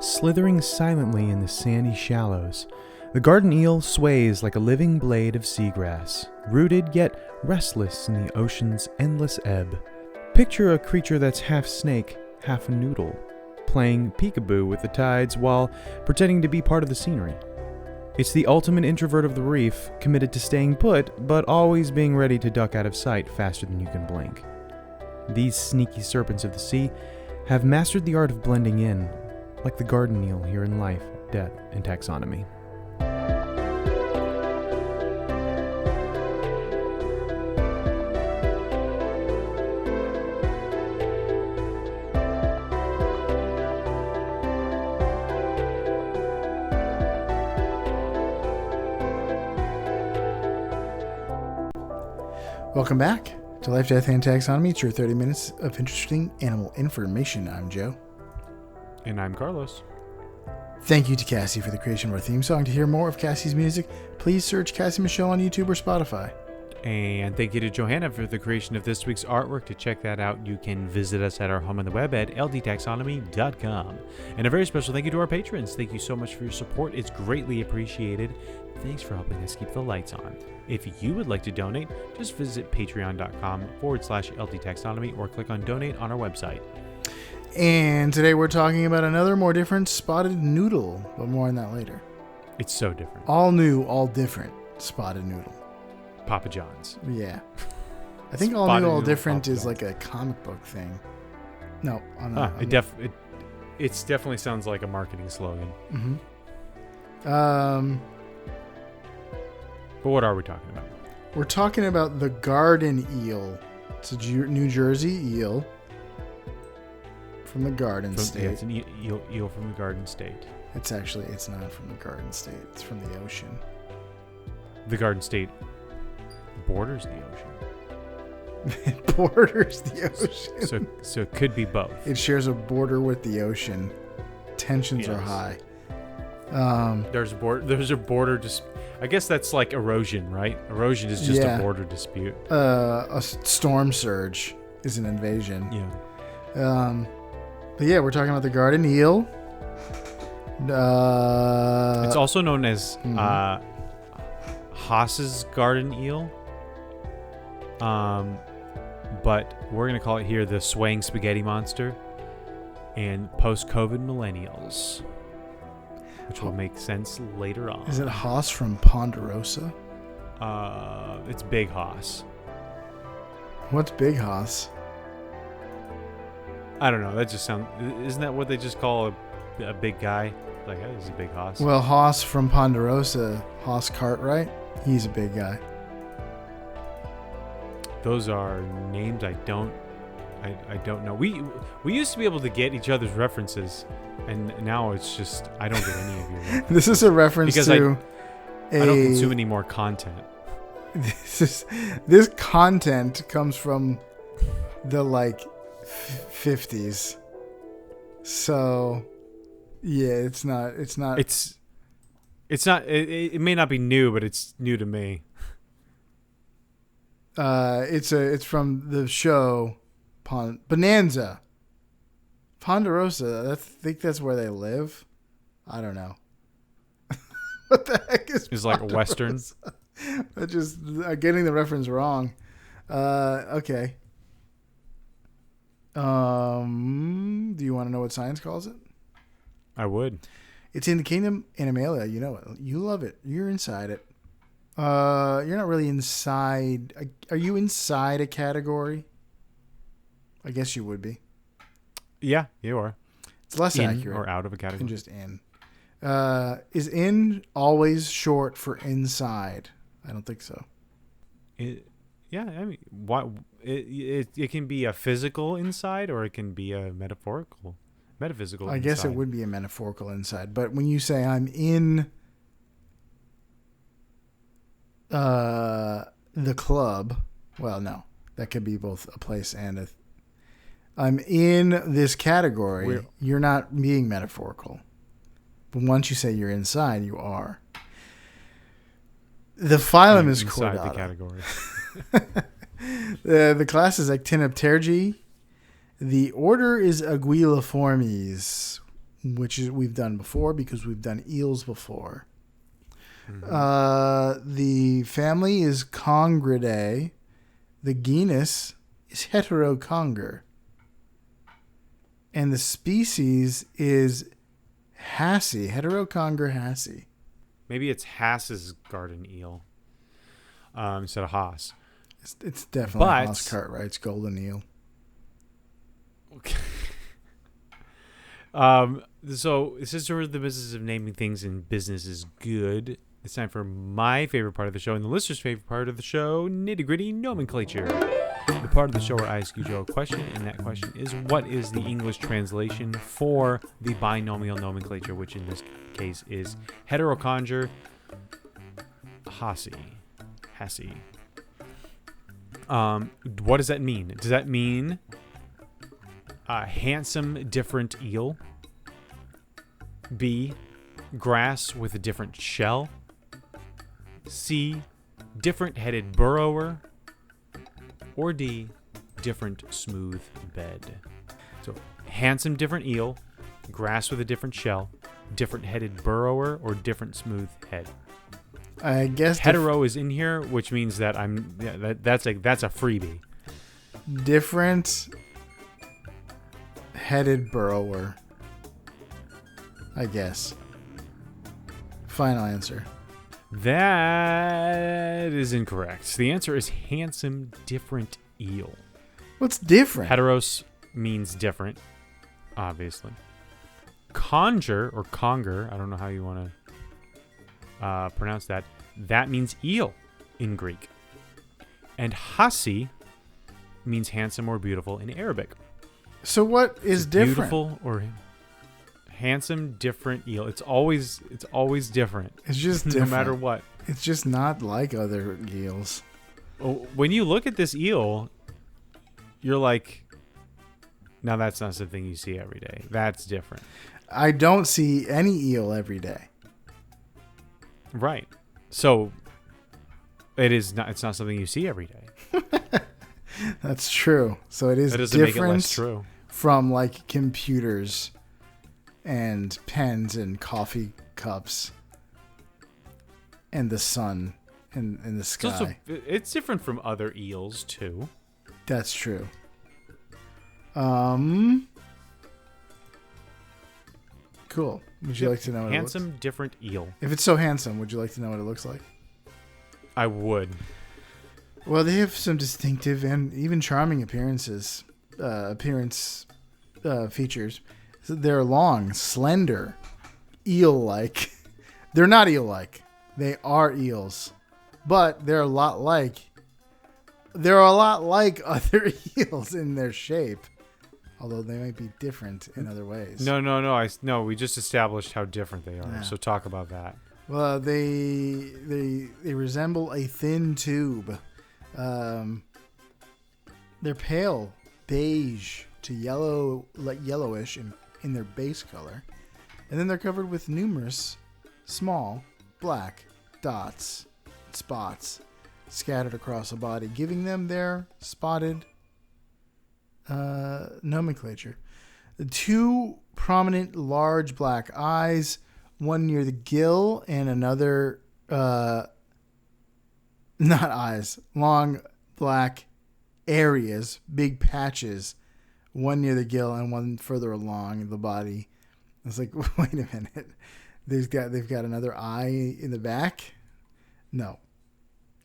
Slithering silently in the sandy shallows, the garden eel sways like a living blade of seagrass, rooted yet restless in the ocean's endless ebb. Picture a creature that's half snake, half noodle, playing peekaboo with the tides while pretending to be part of the scenery. It's the ultimate introvert of the reef, committed to staying put, but always being ready to duck out of sight faster than you can blink. These sneaky serpents of the sea have mastered the art of blending in, like the garden eel here in life, death, and taxonomy. Welcome back to Life, Death, and Taxonomy. It's your 30 minutes of interesting animal information. I'm Joe. And I'm Carlos. Thank you to Cassie for the creation of our theme song. To hear more of Cassie's music, please search Cassie Michelle on YouTube or Spotify. And thank you to Johanna for the creation of this week's artwork. To check that out, you can visit us at our home on the web at ldtaxonomy.com. And a very special thank you to our patrons. Thank you so much for your support. It's greatly appreciated. Thanks for helping us keep the lights on. If you would like to donate, just visit patreon.com/ldtaxonomy or click on donate on our website. And today we're talking about another more different spotted noodle, but more on that later. It's so different. All new, all different spotted noodle. Papa John's. Yeah. I think all new, all different is like a comic book thing. No. It definitely sounds like a marketing slogan. Mm-hmm. But what are we talking about? We're talking about the garden eel. It's a New Jersey eel from the Garden State. Yeah, it's an eel from the Garden State. It's not from the Garden State. It's from the ocean. The Garden State borders the ocean. It borders the ocean. So it could be both. It shares a border with the ocean. Tensions are high. There's a border I guess that's like erosion, right? Erosion is just a border dispute. A storm surge is an invasion. Yeah. But yeah, we're talking about the garden eel. It's also known as Haas's garden eel. But we're going to call it here the swaying spaghetti monster and post-COVID millennials, which will make sense later on. Is it Haas from Ponderosa? It's Big Haas. What's Big Haas? I don't know. That just sounds... Isn't that what they just call a big guy? Like, hey, this is a big Haas. Well, Haas from Ponderosa, Haas Cartwright, he's a big guy. Those are names I don't know. We used to be able to get each other's references, and now it's just I don't get any of your references. This is a reference because to I don't consume any more content. This content comes from the 50s. So yeah, it's not it may not be new, but it's new to me. It's from the show Bonanza. Ponderosa, I think that's where they live. I don't know. What the heck is It's like a Western. I'm just getting the reference wrong. Okay. Do you want to know what science calls it? I would. It's in the kingdom Animalia. You know it. You love it. You're inside it. You're not really inside. Are you inside a category? I guess you would be. Yeah, you are. It's less in accurate. Or out of a category. And just in. Is in always short for inside? I don't think so. I mean, it can be a physical inside, or it can be a metaphysical I inside. guess it would be a metaphorical inside. But when you say I'm in the club, well, no, that could be both a place and I'm in this category. You're not being metaphorical. But once you say you're inside, you are. The phylum is inside Chordata. the category. The class is Actinopterygii. The order is Aguiliformes. which is we've done before because we've done eels before. Mm-hmm. The family is Congridae. The genus is Heteroconger. And the species is Hassy, Heteroconger Hassy. Maybe it's Haas's garden eel instead of Haas. It's definitely But- Haas Cartwright's golden eel. Okay. So since we're in the business of naming things and business is good, it's time for my favorite part of the show and the listener's favorite part of the show, nitty-gritty nomenclature. The part of the show where I ask you, Joe, a question, and that question is, what is the English translation for the binomial nomenclature, which in this case is Heteroconger Hassy. What does that mean? Does that mean a handsome, different eel? B, grass with a different shell? C, different headed burrower? Or D, different smooth bed? So, handsome, different eel, grass with a different shell, different headed burrower, or different smooth head? I guess Hetero is in here, which means that that's a freebie. different headed burrower. I guess. Final answer. That is incorrect. The answer is handsome, different eel. What's different? Heteros means different, obviously. Conger or conger, I don't know how you want to pronounce that. That means eel in Greek. And Hassi means handsome or beautiful in Arabic. So what is different? Beautiful or handsome, different eel. It's always different. It's just no different. matter what. It's just not like other eels. When you look at this eel, you're like, now that's not something you see every day. That's different. I don't see any eel every day. Right. So it's not something you see every day. That's true. So it is That doesn't different make it less true. from like computers and pens and coffee cups and the sun and the sky. It's different from other eels too. That's true. Cool. Would you like to know what Handsome, it looks? different eel. If it's so handsome, would you like to know what it looks like? I would. Well, they have some distinctive and even charming features. So they're long, slender, eel-like. They're not eel-like. They are eels, but they're a lot like other eels in their shape, although they might be different in other ways. No. We just established how different they are. Yeah. So talk about that. Well, they resemble a thin tube. They're pale beige to yellowish in their base color, and then they're covered with numerous small black spots scattered across the body, giving them their spotted nomenclature. The two prominent large black eyes, one near the gill and another not eyes, long black areas, big patches, one near the gill and one further along the body. It's like, wait a minute, they've got another eye in the back. No,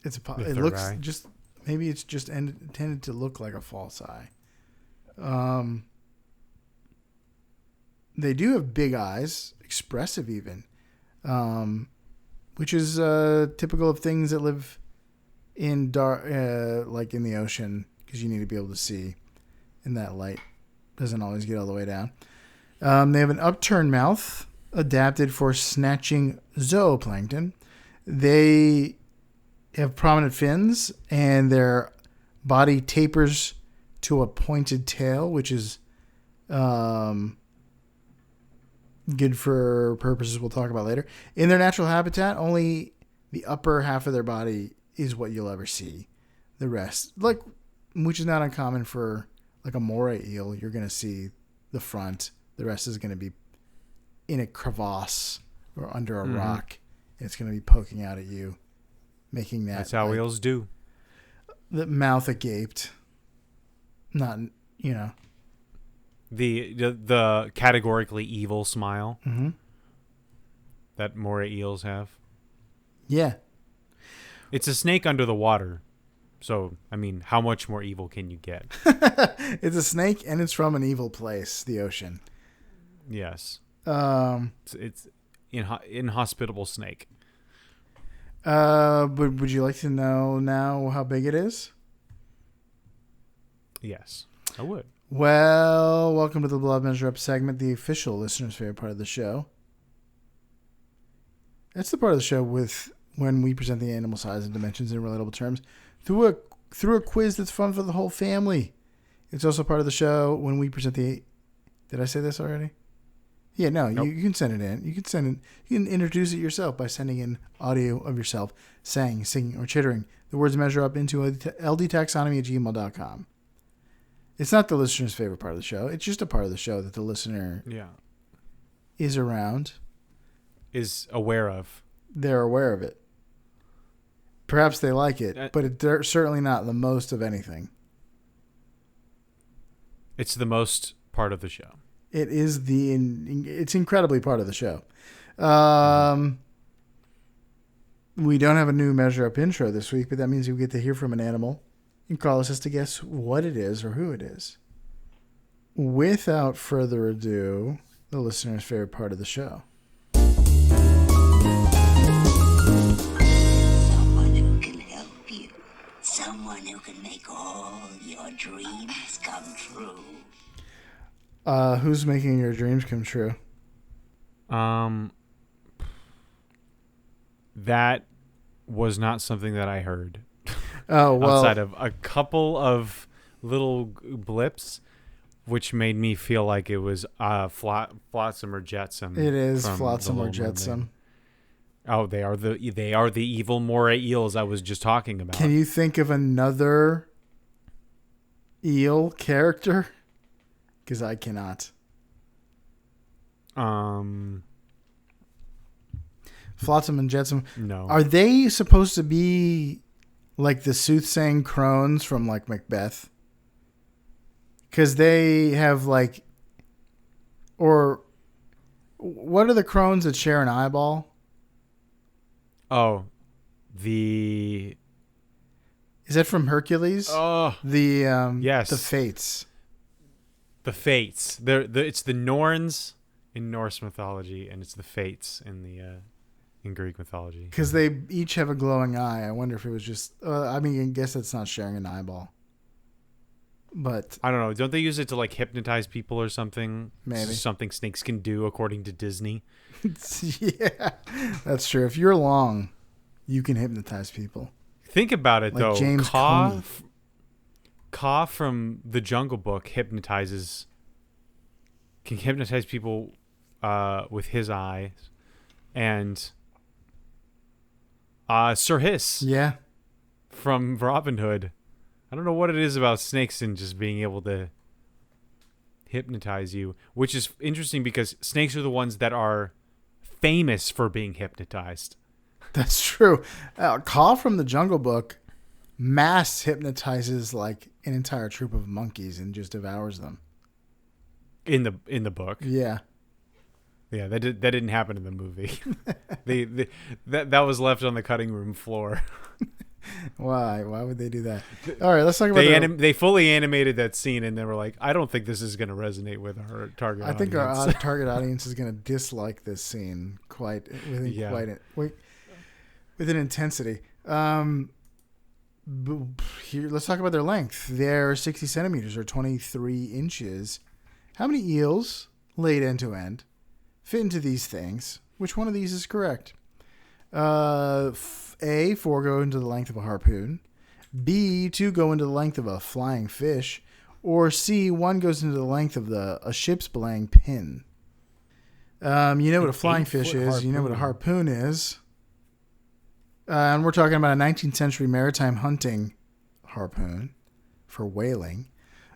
it looks eye. just maybe it's just intended to look like a false eye. They do have big eyes, expressive even, which is typical of things that live in dark, like in the ocean, because you need to be able to see, and that light doesn't always get all the way down. They have an upturned mouth, adapted for snatching zooplankton. They have prominent fins, and their body tapers to a pointed tail, which is good for purposes we'll talk about later. In their natural habitat, only the upper half of their body is what you'll ever see. The rest, which is not uncommon for like a moray eel, you're going to see the front. The rest is going to be in a crevasse or under a rock. It's going to be poking out at you, making that. That's how eels do. The mouth agaped. Not, The categorically evil smile that moray eels have. Yeah. It's a snake under the water. So, I mean, how much more evil can you get? It's a snake, and it's from an evil place, the ocean. Yes. It's inhospitable snake. But would you like to know now how big it is? Yes, I would. Well, welcome to the Blood Measure Up segment, the official listener's favorite part of the show. It's the part of the show when we present the animal size and dimensions in relatable terms through a quiz that's fun for the whole family. It's also part of the show when we present the... Did I say this already? Yeah, no, nope. You can send it in. You can introduce it yourself by sending in audio of yourself saying, singing, or chittering. The words measure up into ldtaxonomy@gmail.com. It's not the listener's favorite part of the show. It's just a part of the show that the listener is around. Is aware of. They're aware of it. Perhaps they like it, but it's certainly not the most of anything. It's the most part of the show. It is it's incredibly part of the show. We don't have a new Measure Up intro this week, but that means we get to hear from an animal and Carlos has to guess what it is or who it is. Without further ado, the listener's favorite part of the show. Someone who can help you. Someone who can make all your dreams come true. Who's making your dreams come true? That was not something that I heard. Oh, well. Outside of a couple of little blips, which made me feel like it was Flotsam or Jetsam. It is Flotsam or Jetsam. Oh, they are the evil moray eels I was just talking about. Can you think of another eel character? Because I cannot. Flotsam and Jetsam. No. Are they supposed to be like the soothsaying crones from like Macbeth? Because they have like... Or what are the crones that share an eyeball? Oh, Is that from Hercules? Oh, yes. The Fates. The Fates. It's the Norns in Norse mythology, and it's the Fates in Greek mythology. Because they each have a glowing eye. I wonder if it was just... I guess it's not sharing an eyeball. But I don't know. Don't they use it to like hypnotize people or something? Maybe. Something snakes can do according to Disney. Yeah, that's true. If you're long, you can hypnotize people. Think about it, like though. James Kaa from the Jungle Book can hypnotize people with his eyes, and Sir Hiss, from Robin Hood. I don't know what it is about snakes and just being able to hypnotize you, which is interesting because snakes are the ones that are famous for being hypnotized. That's true. Kaa from the Jungle Book mass hypnotizes like an entire troop of monkeys and just devours them. In the book. Yeah. Yeah, that didn't happen in the movie. that was left on the cutting room floor. Why? Why would they do that? All right, let's talk about they fully animated that scene, and they were like, I don't think this is going to resonate with our target audience. I think our target audience is going to dislike this scene with an intensity. Here, let's talk about their length. They're 60 centimeters or 23 inches. How many eels, laid end to end, fit into these things? Which one of these is correct? A, 4 go into the length of a harpoon. B, 2 go into the length of a flying fish. Or C, 1 goes into the length of a ship's belaying pin. You know what a flying fish is. Harpoon. You know what a harpoon is. And we're talking about a 19th century maritime hunting harpoon for whaling.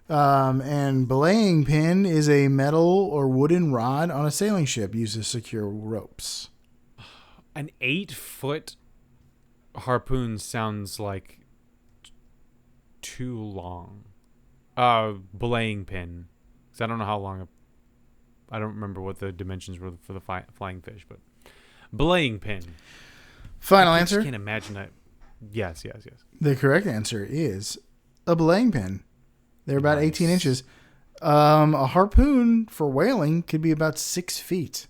And belaying pin is a metal or wooden rod on a sailing ship used to secure ropes. An 8-foot harpoon sounds like too long. Belaying pin. Because I don't know how long. I don't remember what the dimensions were for the flying fish, but belaying pin. Final answer? I can't imagine that. Yes. The correct answer is a belaying pin. They're about 18 inches. A harpoon for whaling could be about 6 feet.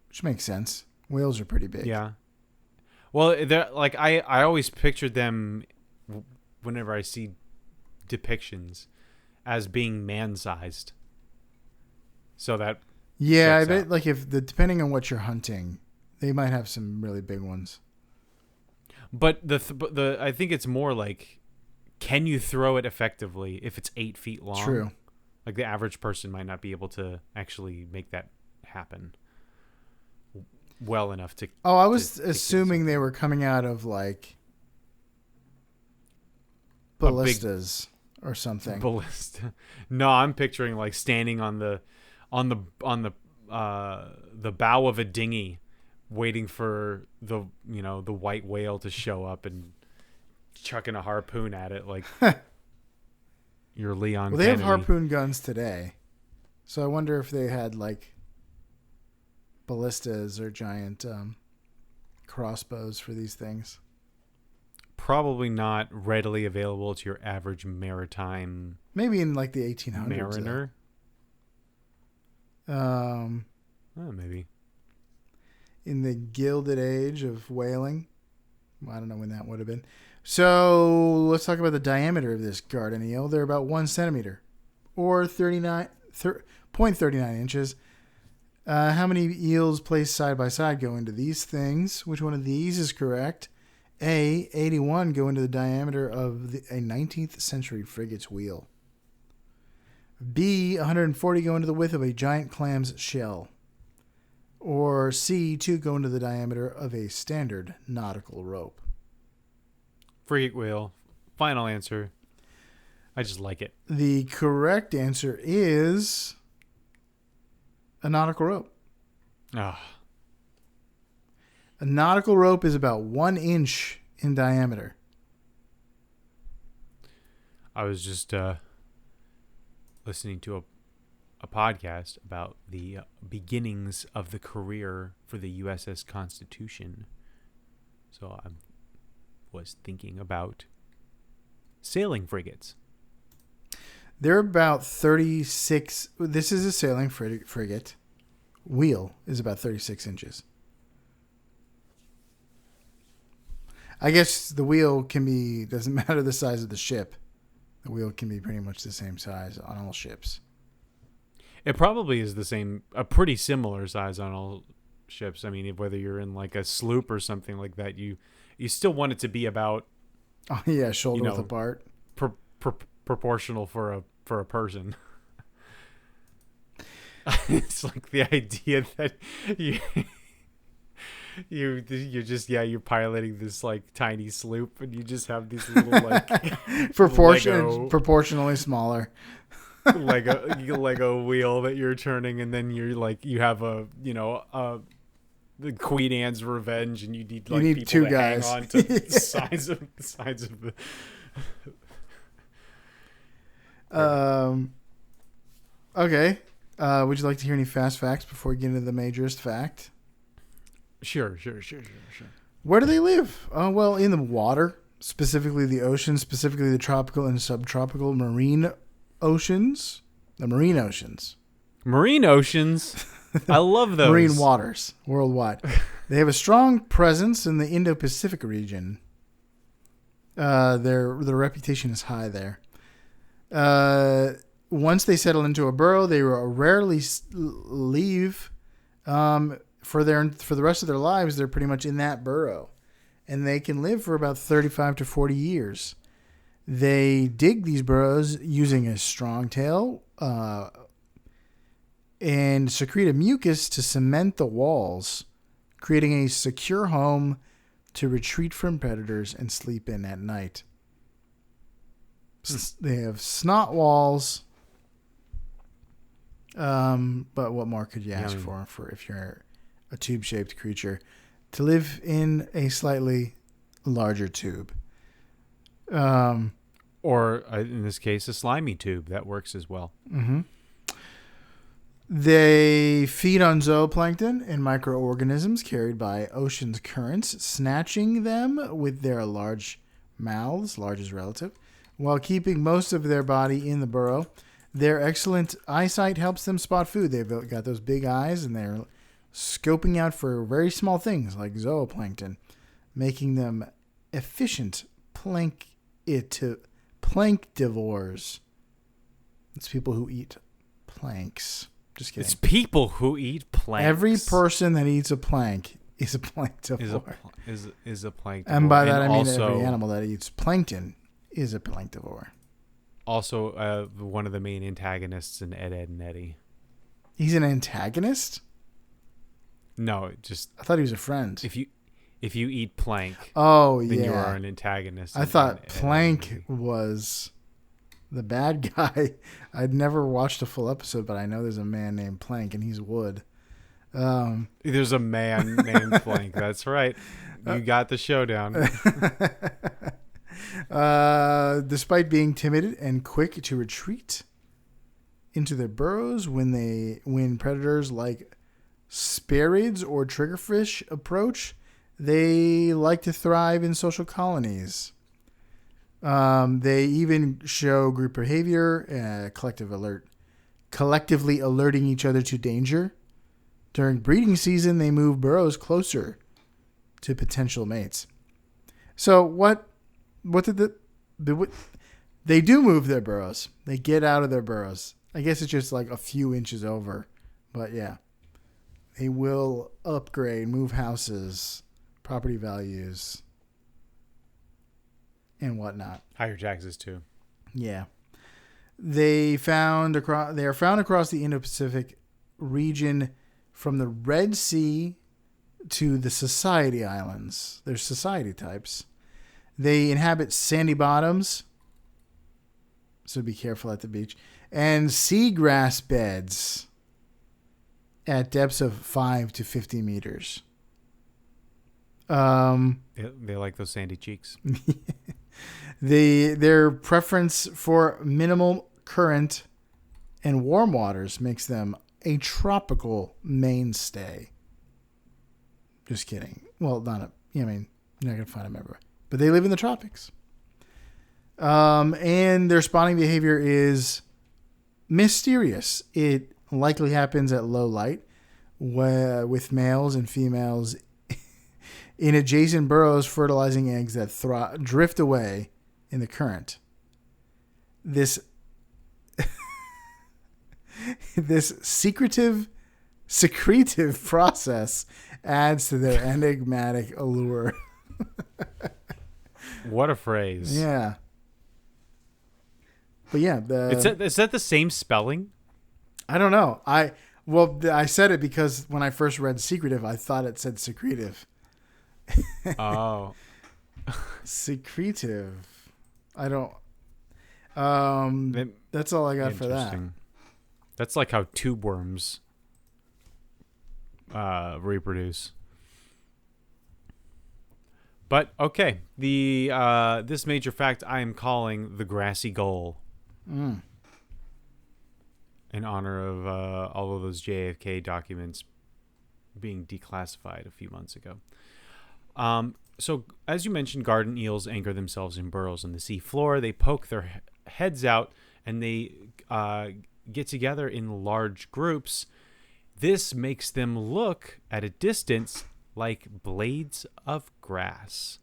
Which makes sense. Whales are pretty big. Yeah. Well, they're like I always pictured them whenever I see depictions as being man-sized. So that I bet like depending on what you're hunting, they might have some really big ones. But the I think it's more like, can you throw it effectively if it's 8 feet long? True. Like the average person might not be able to actually make that happen well enough to. Oh, I was assuming they were coming out of like ballistas or something. Ballista. No, I'm picturing like standing on the bow of a dinghy, waiting for the white whale to show up and chucking a harpoon at it like you're Leon. Well, they Kennedy. have harpoon guns today, so I wonder if they had like ballistas or giant crossbows for these things. Probably not readily available to your average maritime. Maybe in like the 1800s. Mariner. Maybe. In the Gilded Age of whaling. I don't know when that would have been. So let's talk about the diameter of this garden eel. They're about 1 centimeter or 0.39 inches. How many eels placed side by side go into these things? Which one of these is correct? A, 81 go into the diameter of a 19th century frigate's wheel. B, 140 go into the width of a giant clam's shell. Or C, 2 go into the diameter of a standard nautical rope. Frigate wheel. Final answer. I just like it. The correct answer is a nautical rope. Ah. A nautical rope is about 1 inch in diameter. I was just listening to a podcast about the beginnings of the career for the USS Constitution. So I was thinking about sailing frigates. They're about 36. This is a sailing frigate. Wheel is about 36 inches. I guess the wheel can be, doesn't matter the size of the ship. The wheel can be pretty much the same size on all ships. It probably is the same, a pretty similar size on all ships. I mean, whether you're in like a sloop or something like that, you still want it to be about, oh yeah, shoulder width apart, proportional for a person. It's like the idea that you're piloting this like tiny sloop and you just have these little like proportionally smaller Lego wheel that you're turning, and then you're like you have the Queen Anne's Revenge, and you need people two to guys hang on to the sides of the. Okay. Would you like to hear any fast facts before we get into the majorest fact? Sure. Where do they live? Well, in the water, specifically the ocean, specifically the tropical and subtropical marine oceans. The marine oceans. Marine oceans? I love those. Marine waters worldwide. They have a strong presence in the Indo-Pacific region. Their reputation is high there. Once they settle into a burrow, they rarely leave. For the rest of their lives, they're pretty much in that burrow, and they can live for about 35 to 40 years. They dig these burrows using a strong tail and secrete a mucus to cement the walls, creating a secure home to retreat from predators and sleep in at night. They have snot walls. But what more could you ask for if you're a tube-shaped creature to live in a slightly larger tube? Or in this case, a slimy tube that works as well. Mm-hmm. They feed on zooplankton and microorganisms carried by ocean's currents, snatching them with their large mouths, large is relative, while keeping most of their body in the burrow. Their excellent eyesight helps them spot food. They've got those big eyes, and they're scoping out for very small things like zooplankton, making them efficient planktivores. It's people who eat planks. Just kidding. It's people who eat planks. Every person that eats a plank is a planktivore. Is a planktivore. And by that I mean every animal that eats plankton is a planktivore. Also, one of the main antagonists in Ed, Edd and Eddy. He's an antagonist? No, just I thought he was a friend. If you eat plank, then you are an antagonist. I thought Plank was the bad guy. I'd never watched a full episode, but I know there's a man named Plank, and he's wood. There's a man named Plank. That's right. You got the showdown. Despite being timid and quick to retreat into their burrows when predators like sparids or triggerfish approach, they like to thrive in social colonies. They even show group behavior, collectively alerting each other to danger. During breeding season, they move burrows closer to potential mates. So what did they do move their burrows? They get out of their burrows. I guess it's just like a few inches over, but yeah, they will upgrade, move houses, property values, and whatnot. Higher taxes too. Yeah, they are found across the Indo-Pacific region, from the Red Sea to the Society Islands. There's society types. They inhabit sandy bottoms, so be careful at the beach, and seagrass beds at depths of 5 to 50 meters. They like those sandy cheeks. Their preference for minimal current and warm waters makes them a tropical mainstay. Just kidding. Well, you're not going to find them everywhere. But they live in the tropics. And their spawning behavior is mysterious. It likely happens at low light, with males and females in adjacent burrows fertilizing eggs that drift away in the current. This secretive process adds to their enigmatic allure. What a phrase. Yeah. But yeah, is that the same spelling? I don't know. I said it because when I first read secretive, I thought it said secretive. Oh. Secretive. I don't. That's all I got for that. That's like how tube worms reproduce. But okay, this major fact I am calling the Grassy Gull, in honor of all of those JFK documents being declassified a few months ago. So, as you mentioned, garden eels anchor themselves in burrows on the sea floor. They poke their heads out, and they get together in large groups. This makes them look at a distance like blades of grass.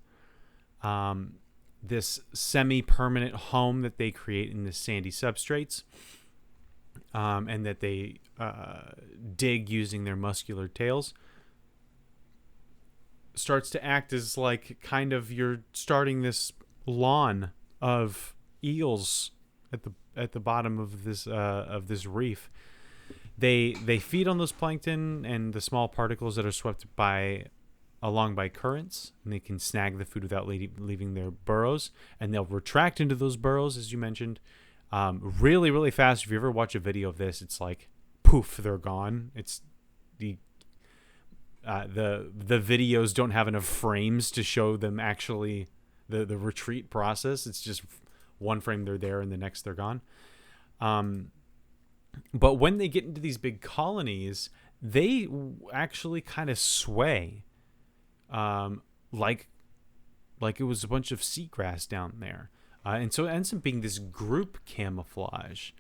This semi-permanent home that they create in the sandy substrates, and that they dig using their muscular tails, starts to act as like kind of you're starting this lawn of eels at the bottom of this reef. They feed on those plankton and the small particles that are swept by along by currents, and they can snag the food without leaving their burrows, and they'll retract into those burrows, as you mentioned, really, really fast. If you ever watch a video of this, it's like, poof, they're gone. It's the videos don't have enough frames to show them actually the retreat process. It's just one frame they're there, and the next they're gone. But when they get into these big colonies, they actually kind of sway, like it was a bunch of seagrass down there. And so it ends up being this group camouflage.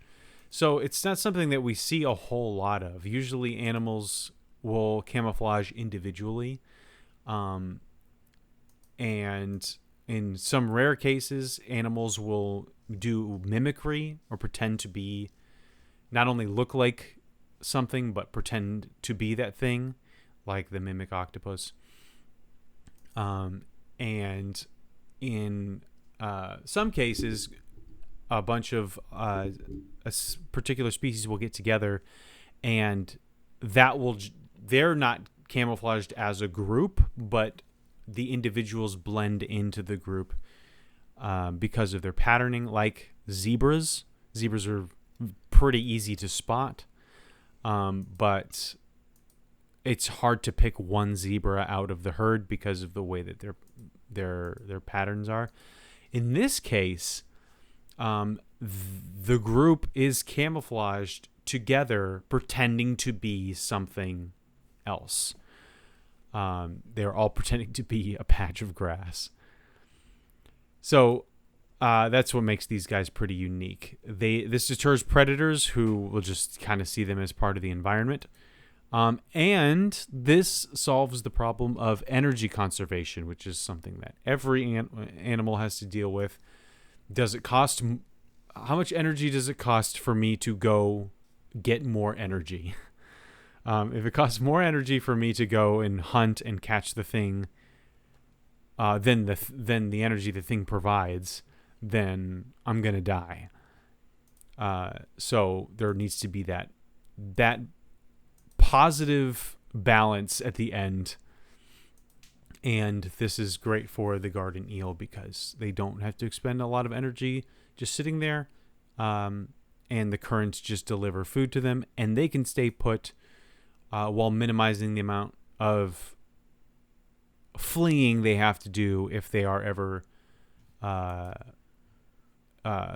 So it's not something that we see a whole lot of. Usually animals will camouflage individually. And in some rare cases, animals will do mimicry or pretend to be, not only look like something, but pretend to be that thing, like the mimic octopus. And in some cases, a bunch of a particular species will get together, and they're not camouflaged as a group, but the individuals blend into the group because of their patterning, like zebras. Zebras are pretty easy to spot, but it's hard to pick one zebra out of the herd because of the way that their patterns are. In this case, the group is camouflaged together, pretending to be something else. They're all pretending to be a patch of grass. So that's what makes these guys pretty unique. This deters predators who will just kind of see them as part of the environment. And this solves the problem of energy conservation, which is something that every animal has to deal with. How much energy does it cost for me to go get more energy? If it costs more energy for me to go and hunt and catch the thing than the energy the thing provides, then I'm going to die. So there needs to be that positive balance at the end. And this is great for the garden eel because they don't have to expend a lot of energy just sitting there. And the currents just deliver food to them, and they can stay put while minimizing the amount of fleeing they have to do if they are ever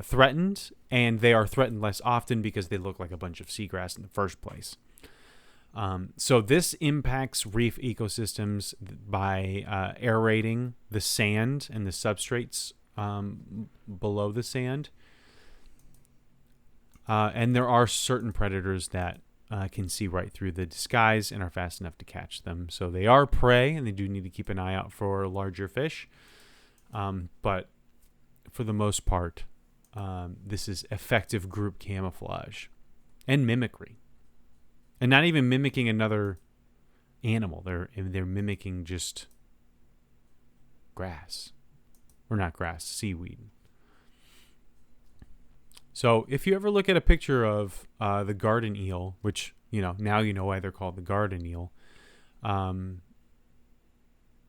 threatened, and they are threatened less often because they look like a bunch of seagrass in the first place. So this impacts reef ecosystems by aerating the sand and the substrates below the sand. And there are certain predators that can see right through the disguise and are fast enough to catch them. So they are prey, and they do need to keep an eye out for larger fish. But for the most part, this is effective group camouflage and mimicry. And not even mimicking another animal. They're mimicking just grass. Or not grass, seaweed. So if you ever look at a picture of the garden eel, which, now you know why they're called the garden eel,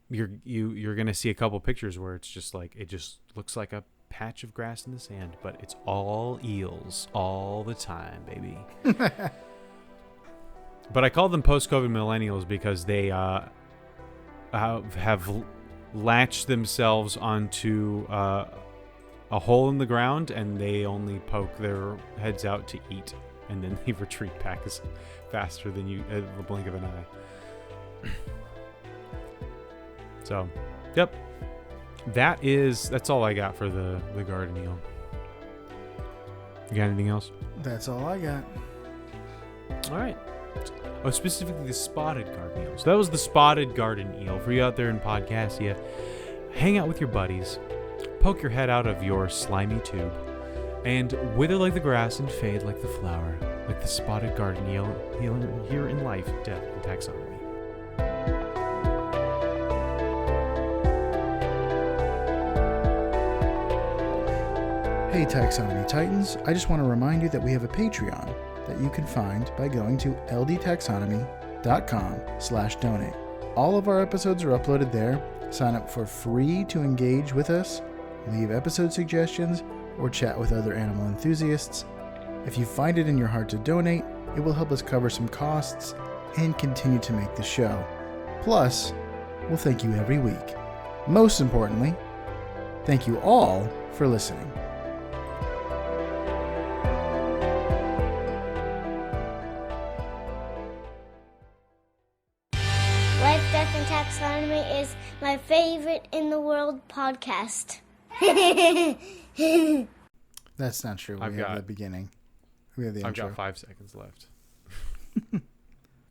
you're going to see a couple pictures where it's just like, it just looks like a patch of grass in the sand, but it's all eels all the time, baby. But I call them post-COVID millennials because they have latched themselves onto a hole in the ground, and they only poke their heads out to eat, and then they retreat back as faster than the blink of an eye. So, yep. That's all I got for the garden eel. You got anything else? That's all I got. All right. Oh, specifically the spotted garden eel. So that was the spotted garden eel. For you out there in Podcastia, hang out with your buddies, poke your head out of your slimy tube, and wither like the grass and fade like the flower, like the spotted garden eel here in life, death, and taxonomy. Hey Taxonomy Titans, I just want to remind you that we have a Patreon that you can find by going to ldtaxonomy.com/donate. All of our episodes are uploaded there. Sign up for free to engage with us, leave episode suggestions, or chat with other animal enthusiasts. If you find it in your heart to donate, it will help us cover some costs and continue to make the show. Plus, we'll thank you every week. Most importantly, thank you all for listening. Life, Death, and Taxonomy is my favorite in the world podcast. That's not true. We have the beginning. We have the intro. I've got 5 seconds left.